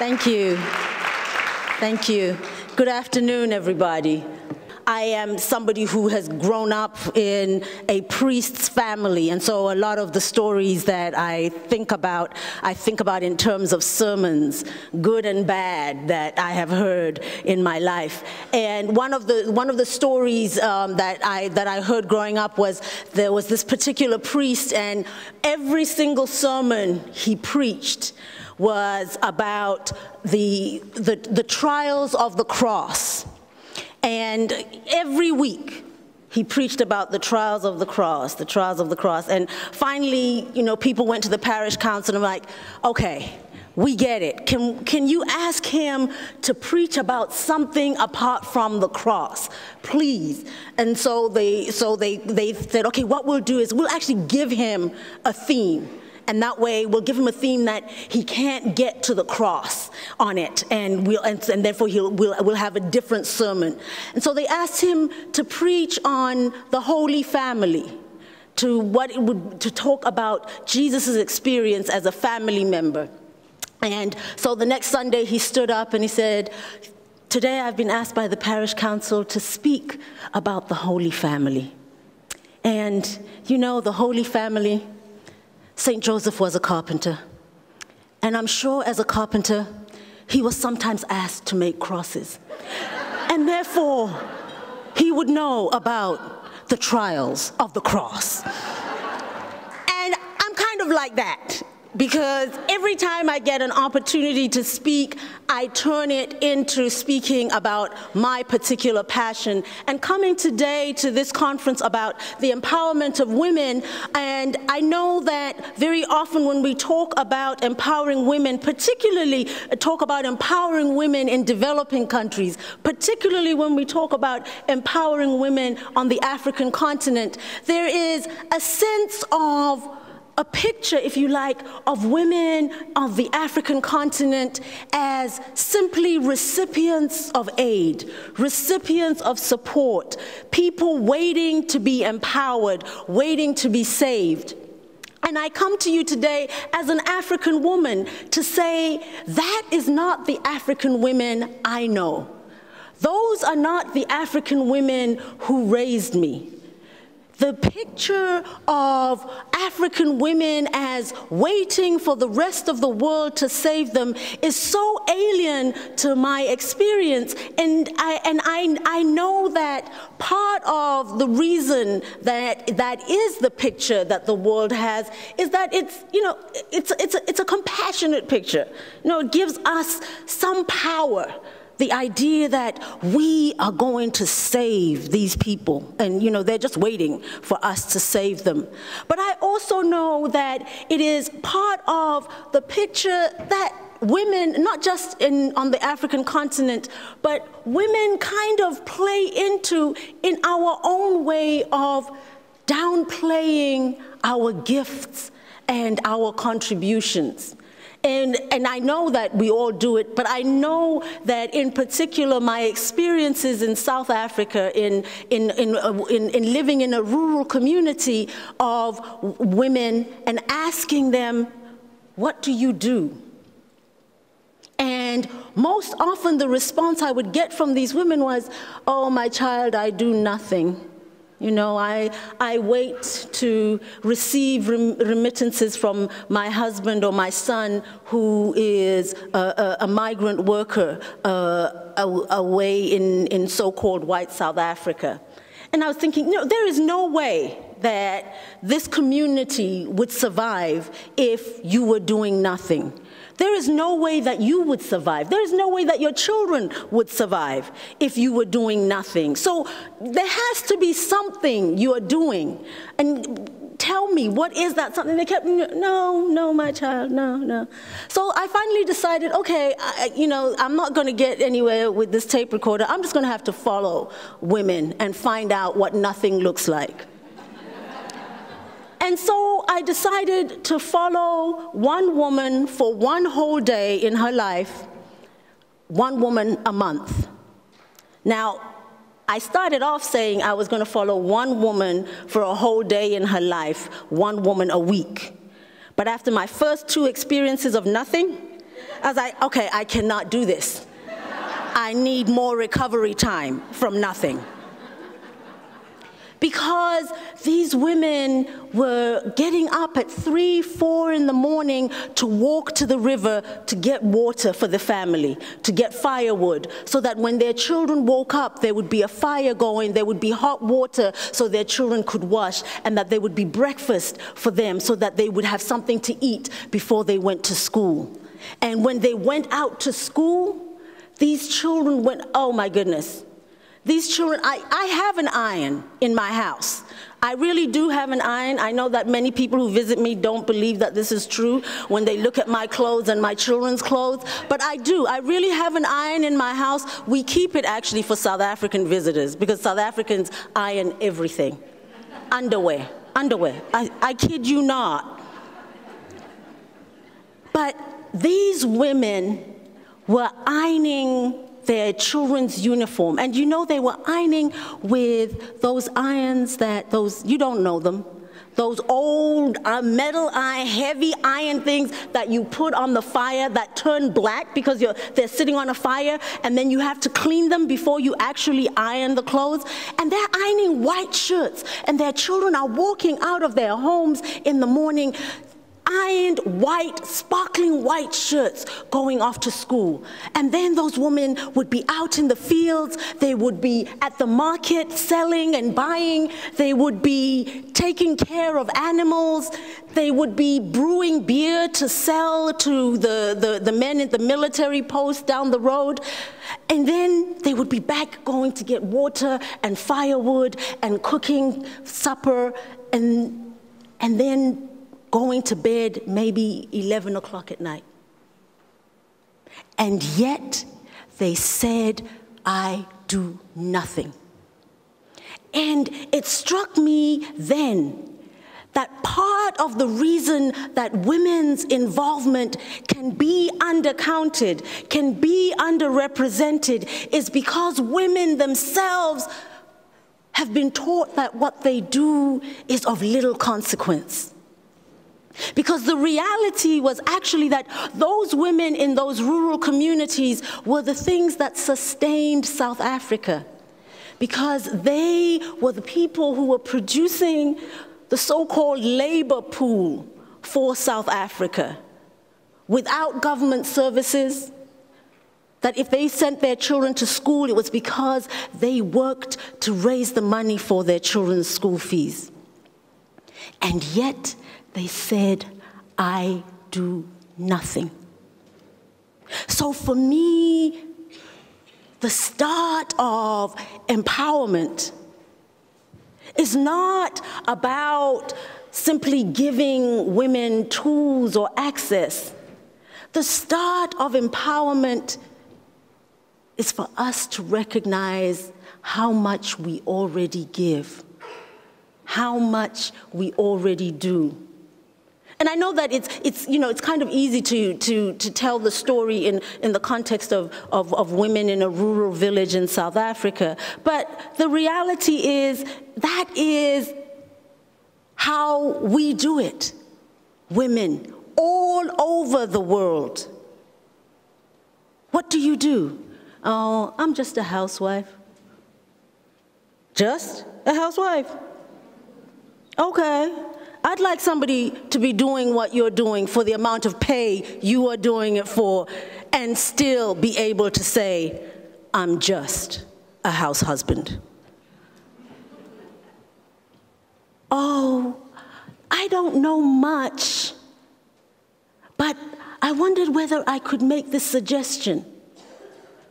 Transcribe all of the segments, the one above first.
Thank you. Thank you. Good afternoon, everybody. I am somebody who has grown up in a priest's family, and so a lot of the stories that I think about in terms of sermons, good and bad, that I have heard in my life. And one of the stories that I heard growing up was there was this particular priest, and every single sermon he preached was about the trials of the cross. And every week, he preached about the trials of the cross, the trials of the cross. And finally, people went to the parish council and were like, okay, we get it. Can you ask him to preach about something apart from the cross, please? And so they said, okay, what we'll do is we'll actually give him a theme. And that way, we'll give him a theme that he can't get to the cross on it, and therefore we'll have a different sermon. And so they asked him to preach on the Holy Family, to talk about Jesus' experience as a family member. And so the next Sunday, he stood up and he said, "Today I've been asked by the parish council to speak about the Holy Family." And the Holy Family, St. Joseph was a carpenter, and I'm sure as a carpenter, he was sometimes asked to make crosses. And therefore, he would know about the trials of the cross. And I'm kind of like that, because every time I get an opportunity to speak, I turn it into speaking about my particular passion. And coming today to this conference about the empowerment of women, and I know that very often when we talk about empowering women, particularly talk about empowering women in developing countries, particularly when we talk about empowering women on the African continent, there is a sense of a picture, if you like, of women of the African continent as simply recipients of aid, recipients of support, people waiting to be empowered, waiting to be saved. And I come to you today as an African woman to say that is not the African women I know. Those are not the African women who raised me. The picture of African women as waiting for the rest of the world to save them is so alien to my experience. And I know that part of the reason that is the picture that the world has is that it's a compassionate picture. It gives us some power. The idea that we are going to save these people, and they're just waiting for us to save them. But I also know that it is part of the picture that women, not just on the African continent, but women kind of play into in our own way of downplaying our gifts and our contributions. And I know that we all do it, but I know that in particular my experiences in South Africa, in living in a rural community of women and asking them, what do you do? And most often the response I would get from these women was, oh, my child, I do nothing. I wait to receive remittances from my husband or my son who is a migrant worker away in so-called white South Africa. And I was thinking, there is no way that this community would survive if you were doing nothing. There is no way that you would survive. There is no way that your children would survive if you were doing nothing. So there has to be something you are doing. And tell me, what is that something? They kept, no, my child, no. So I finally decided, okay, I'm not going to get anywhere with this tape recorder. I'm just going to have to follow women and find out what nothing looks like. And so I decided to follow one woman for one whole day in her life, one woman a month. Now, I started off saying I was going to follow one woman for a whole day in her life, one woman a week. But after my first two experiences of nothing, I was like, okay, I cannot do this. I need more recovery time from nothing. Because these women were getting up at 3, 4 in the morning to walk to the river to get water for the family, to get firewood, so that when their children woke up, there would be a fire going, there would be hot water so their children could wash, and that there would be breakfast for them so that they would have something to eat before they went to school. And when they went out to school, these children went, oh my goodness. These children, I have an iron in my house. I really do have an iron. I know that many people who visit me don't believe that this is true when they look at my clothes and my children's clothes, but I do. I really have an iron in my house. We keep it actually for South African visitors because South Africans iron everything. Underwear. I kid you not. But these women were ironing their children's uniform. And you know, they were ironing with those irons you don't know them, those old metal iron, heavy iron things that you put on the fire that turn black because they're sitting on a fire, and then you have to clean them before you actually iron the clothes. And they're ironing white shirts, and their children are walking out of their homes in the morning ironed white, sparkling white shirts going off to school. And then those women would be out in the fields, they would be at the market selling and buying, they would be taking care of animals, they would be brewing beer to sell to the men at the military post down the road. And then they would be back going to get water and firewood and cooking supper and then going to bed maybe 11 o'clock at night. And yet they said, I do nothing. And it struck me then that part of the reason that women's involvement can be undercounted, can be underrepresented, is because women themselves have been taught that what they do is of little consequence. Because the reality was actually that those women in those rural communities were the things that sustained South Africa. Because they were the people who were producing the so-called labor pool for South Africa. Without government services, that if they sent their children to school, it was because they worked to raise the money for their children's school fees. And yet, they said, I do nothing. So for me, the start of empowerment is not about simply giving women tools or access. The start of empowerment is for us to recognize how much we already give, how much we already do. And I know that it's kind of easy to tell the story in the context of women in a rural village in South Africa, but the reality is that is how we do it, women all over the world. What do you do? Oh, I'm just a housewife. Just a housewife? Okay. I'd like somebody to be doing what you're doing for the amount of pay you are doing it for and still be able to say, I'm just a house husband. Oh, I don't know much, but I wondered whether I could make this suggestion.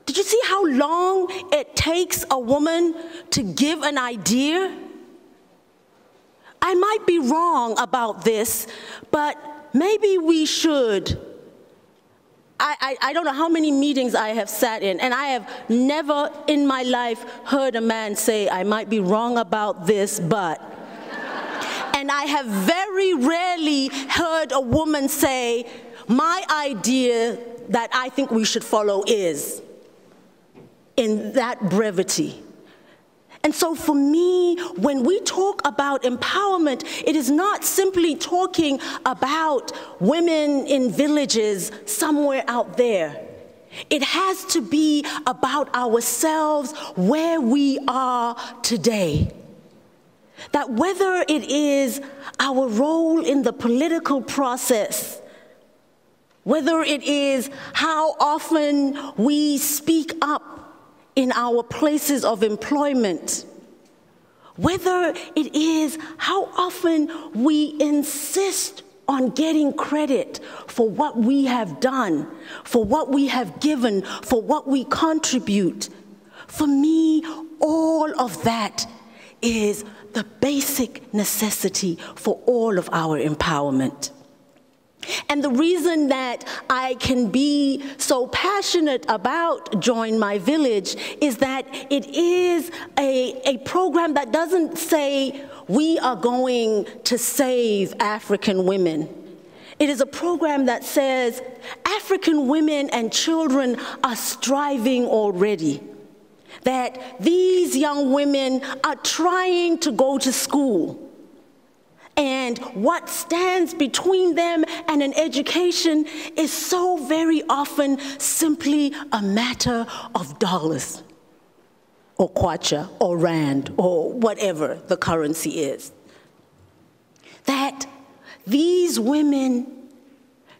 Did you see how long it takes a woman to give an idea? I might be wrong about this, but maybe we should. I don't know how many meetings I have sat in, and I have never in my life heard a man say, I might be wrong about this, but. And I have very rarely heard a woman say, my idea that I think we should follow is, in that brevity. And so for me, when we talk about empowerment, it is not simply talking about women in villages somewhere out there. It has to be about ourselves where we are today. That whether it is our role in the political process, whether it is how often we speak up in our places of employment, whether it is how often we insist on getting credit for what we have done, for what we have given, for what we contribute. For me, all of that is the basic necessity for all of our empowerment. And the reason that I can be so passionate about Join My Village is that it is a program that doesn't say we are going to save African women. It is a program that says African women and children are striving already. That these young women are trying to go to school. And what stands between them and an education is so very often simply a matter of dollars, or kwacha, or rand, or whatever the currency is. That these women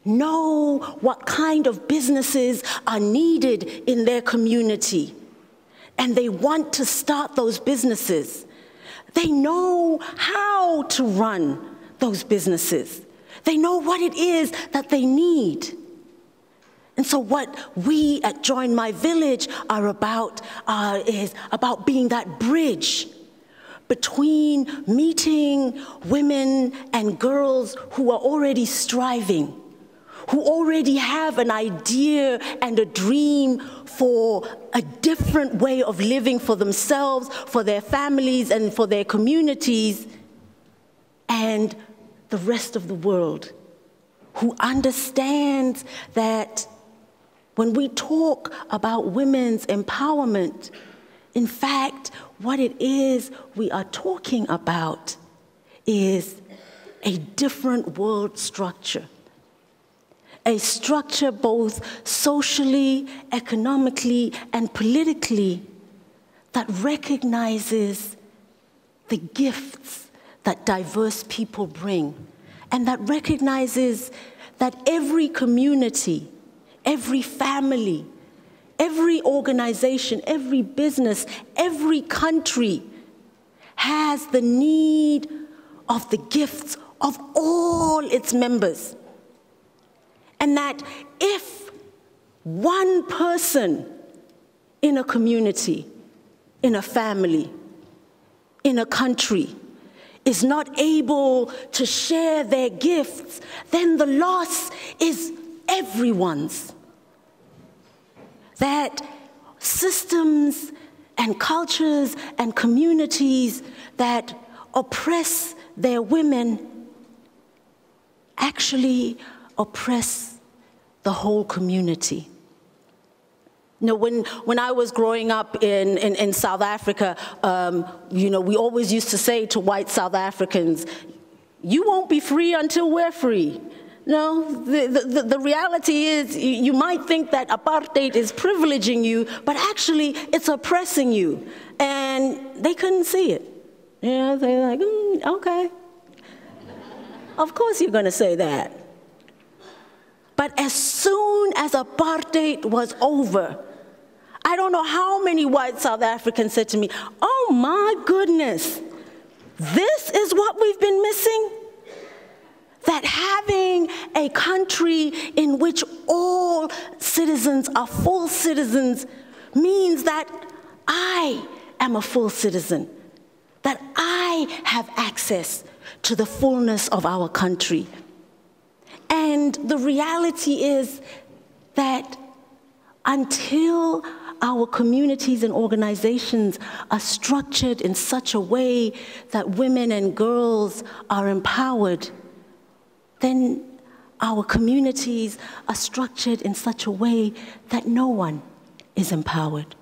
know what kind of businesses are needed in their community, and they want to start those businesses. They know how to run those businesses. They know what it is that they need. And so what we at Join My Village are about is about being that bridge between meeting women and girls who are already striving, who already have an idea and a dream for a different way of living for themselves, for their families, and for their communities, and the rest of the world, who understands that when we talk about women's empowerment, in fact, what it is we are talking about is a different world structure. A structure both socially, economically, and politically that recognizes the gifts that diverse people bring, and that recognizes that every community, every family, every organization, every business, every country has the need of the gifts of all its members. And that if one person in a community, in a family, in a country is not able to share their gifts, then the loss is everyone's. That systems and cultures and communities that oppress their women actually oppress the whole community. You know, when I was growing up in South Africa, you know, we always used to say to white South Africans, you won't be free until we're free. No, the reality is you might think that apartheid is privileging you, but actually it's oppressing you. And they couldn't see it. You know, they're like, okay. Of course you're going to say that. But as soon as apartheid was over, I don't know how many white South Africans said to me, oh my goodness, this is what we've been missing? That having a country in which all citizens are full citizens means that I am a full citizen, that I have access to the fullness of our country. And the reality is that until our communities and organizations are structured in such a way that women and girls are empowered, then our communities are structured in such a way that no one is empowered.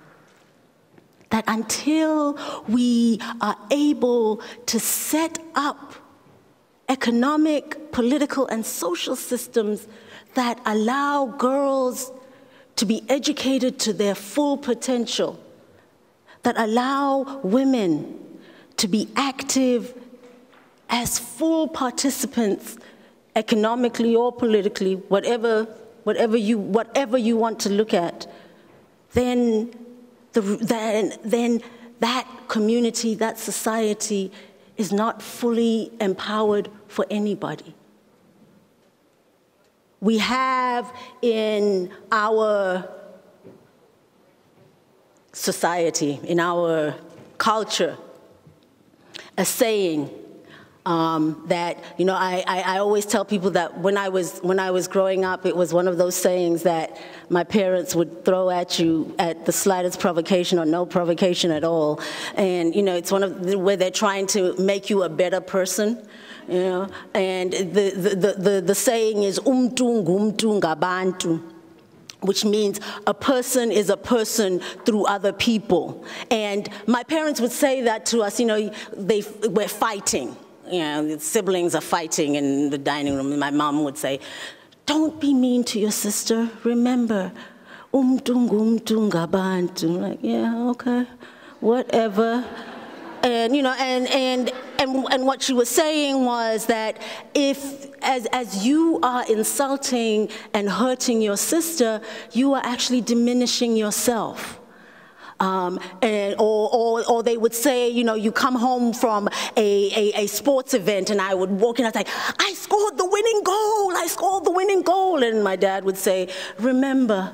That until we are able to set up economic, political, and social systems that allow girls to be educated to their full potential, that allow women to be active as full participants economically or politically, whatever you want to look at, then that community, that society is not fully empowered for anybody. We have in our society, in our culture, a saying that, you know, I always tell people that when I was growing up, it was one of those sayings that my parents would throw at you at the slightest provocation or no provocation at all. And, you know, it's one of where they're trying to make you a better person, you know. And the saying is umntu ngabantu, which means a person is a person through other people. And my parents would say that to us, you know, we're fighting. You know, the siblings are fighting in the dining room, and my mom would say, don't be mean to your sister. Remember, ngabantu. Like, yeah, okay, whatever. And, you know, and what she was saying was that if, as you are insulting and hurting your sister, you are actually diminishing yourself. Or they would say, you know, you come home from a sports event, and I would walk in and I'd say, I scored the winning goal, I scored the winning goal. And my dad would say, remember,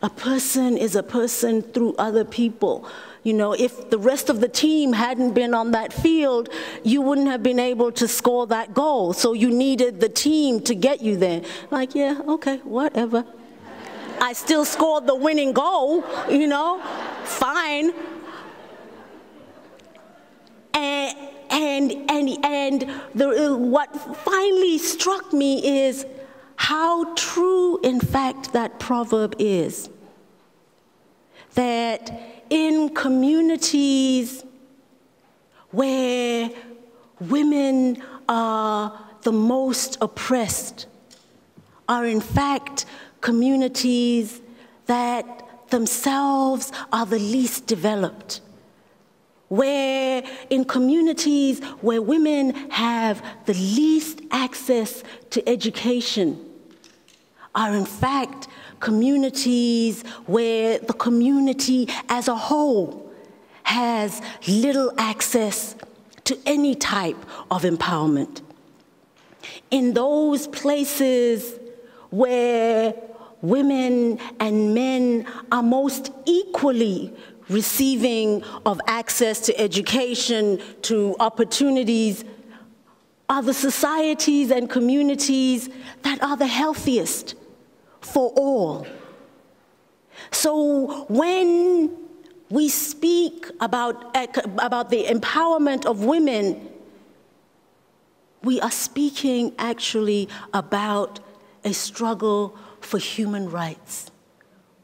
a person is a person through other people. You know, if the rest of the team hadn't been on that field, you wouldn't have been able to score that goal. So you needed the team to get you there. Like, yeah, okay, whatever. I still scored the winning goal, you know, fine. What finally struck me is how true, in fact, that proverb is. That in communities where women are the most oppressed, are in fact communities that themselves are the least developed. Where in communities where women have the least access to education, are in fact communities where the community as a whole has little access to any type of empowerment. In those places where women and men are most equally receiving of access to education, to opportunities, are the societies and communities that are the healthiest for all. So when we speak about the empowerment of women, we are speaking actually about a struggle for human rights.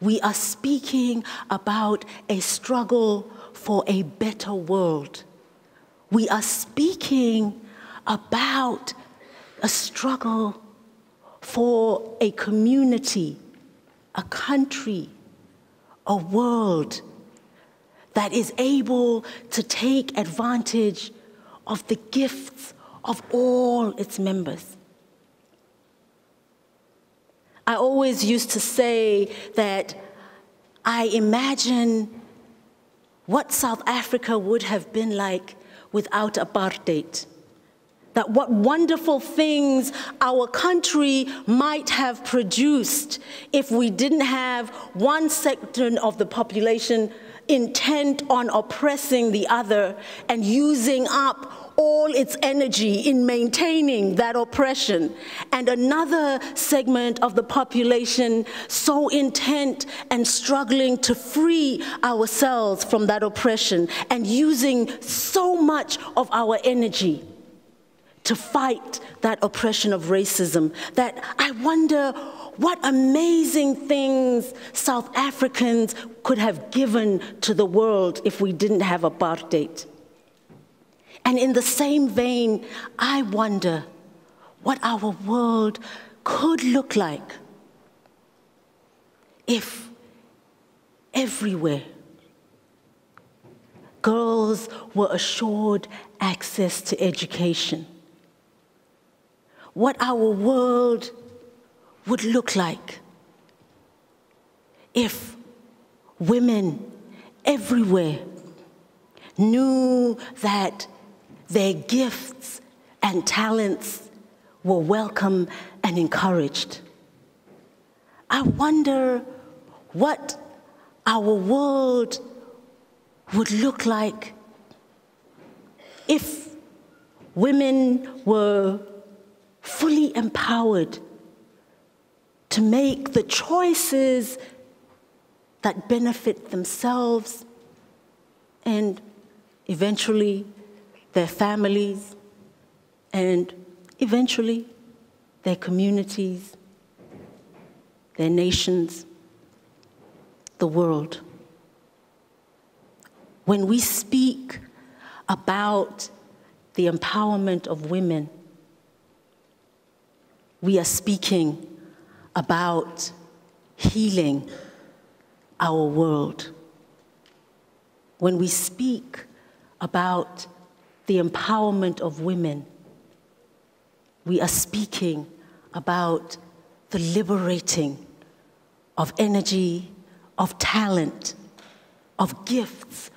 We are speaking about a struggle for a better world. We are speaking about a struggle for a community, a country, a world that is able to take advantage of the gifts of all its members. I always used to say that I imagine what South Africa would have been like without apartheid. That what wonderful things our country might have produced if we didn't have one section of the population intent on oppressing the other and using up all its energy in maintaining that oppression, and another segment of the population so intent and struggling to free ourselves from that oppression and using so much of our energy to fight that oppression of racism, that I wonder what amazing things South Africans could have given to the world if we didn't have apartheid. And in the same vein, I wonder what our world could look like if everywhere girls were assured access to education. What our world would look like if women everywhere knew that their gifts and talents were welcome and encouraged. I wonder what our world would look like if women were fully empowered to make the choices that benefit themselves and eventually their families and eventually their communities, their nations, the world. When we speak about the empowerment of women, we are speaking about healing our world. When we speak about the empowerment of women, we are speaking about the liberating of energy, of talent, of gifts,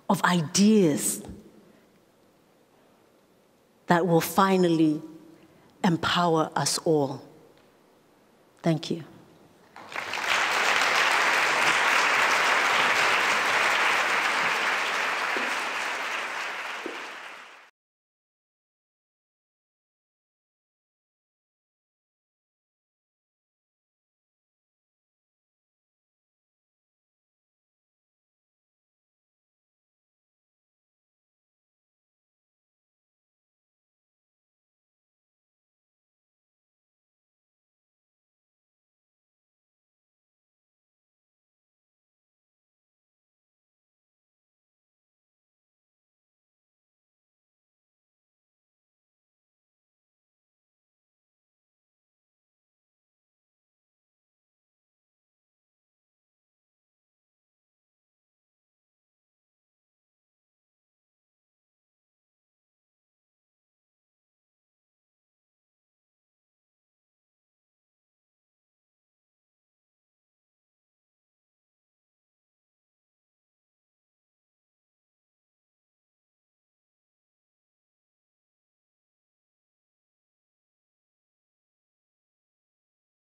of ideas that will finally empower us all. Thank you.